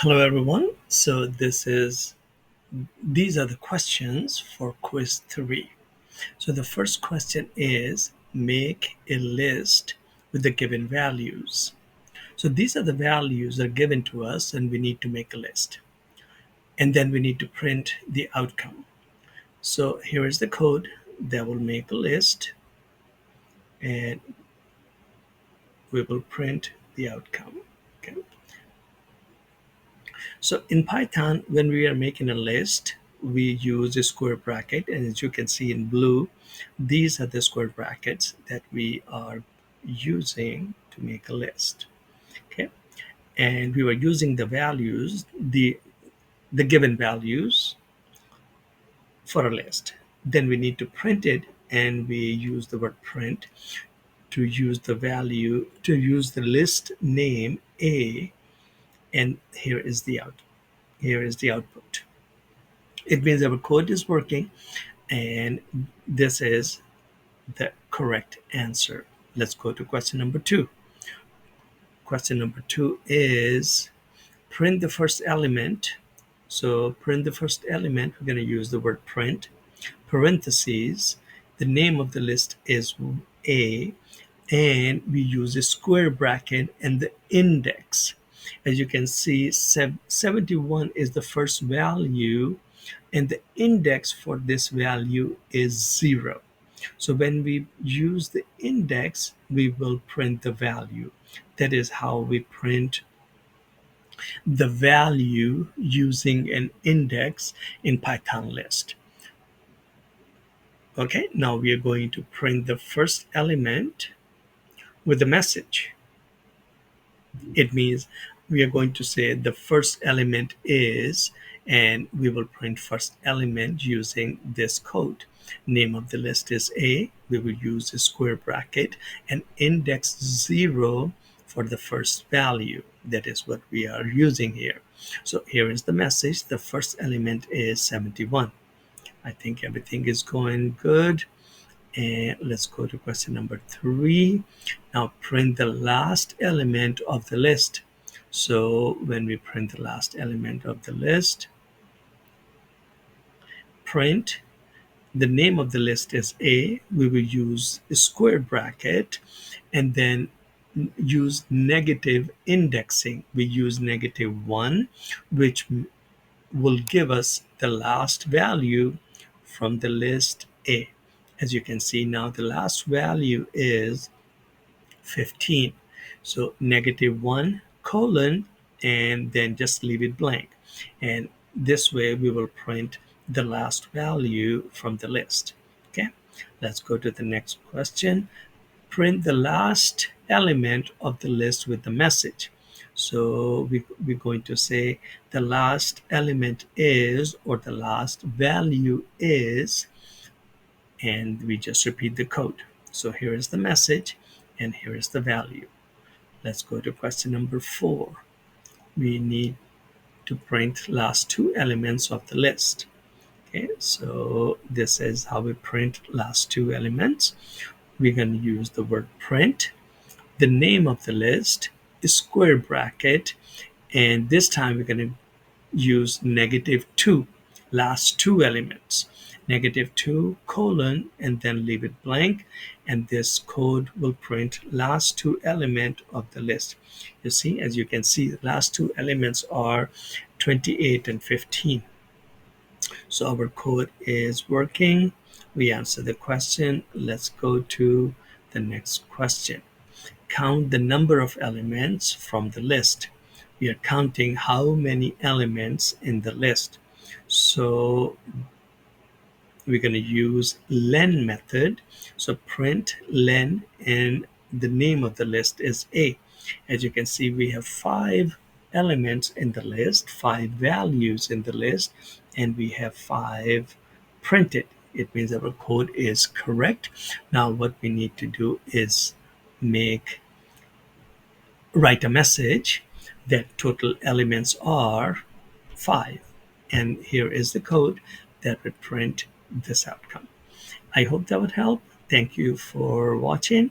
Hello everyone. These are the questions for quiz 3. So the first question is make a list with the given values. So these are the values that are given to us and we need to make a list. And then we need to print the outcome. So here is the code that will make a list and we will print the outcome. Okay. So in Python, when we are making a list, we use a square bracket. And as you can see in blue, these are the square brackets that we are using to make a list. Okay. And we were using the values, the given values for a list. Then we need to print it and we use the word print to use the value, to use the list name A, and here is the output. It means our code is working and this is the correct answer. Let's go to question number 2. Question number 2 is print the first element. So print the first element, we're going to use the word print, parentheses, the name of the list is A, and we use a square bracket and the index. As you can see, 71 is the first value and the index for this value is 0. So when we use the index, we will print the value. That is how we print the value using an index in Python list. Okay, now we are going to print the first element with a message. It means we are going to say the first element is, and we will print first element using this code. Name of the list is A. We will use a square bracket and index 0 for the first value. That is what we are using here. So here is the message. The first element is 71. I think everything is going good. And let's go to question number 3. Now print the last element of the list. So when we print the last element of the list, print the name of the list is A. We will use a square bracket and then use negative indexing. We use -1, which will give us the last value from the list A. As you can see now, the last value is 15. So -1 colon and then just leave it blank. And this way we will print the last value from the list. Okay, let's go to the next question. Print the last element of the list with the message. So we're going to say the last element is, or the last value is, and we just repeat the code. So here is the message and here is the value. Let's go to question number 4. We need to print last 2 elements of the list. Okay, so this is how we print last 2 elements. We're going to use the word print. The name of the list is square bracket, and this time we're going to use -2, last 2 elements. -2 colon and then leave it blank, and this code will print last 2 element of the list. You see, as you can see, the last 2 elements are 28 and 15. So our code is working. We answer the question. Let's go to the next question. Count the number of elements from the list. We are counting how many elements in the list. So we're going to use len method. So print len and the name of the list is A. As you can see, we have 5 elements in the list, 5 values in the list, and we have 5 printed. It means our code is correct. Now what we need to do is write a message that total elements are 5. And here is the code that would print this outcome. I hope that would help. Thank you for watching.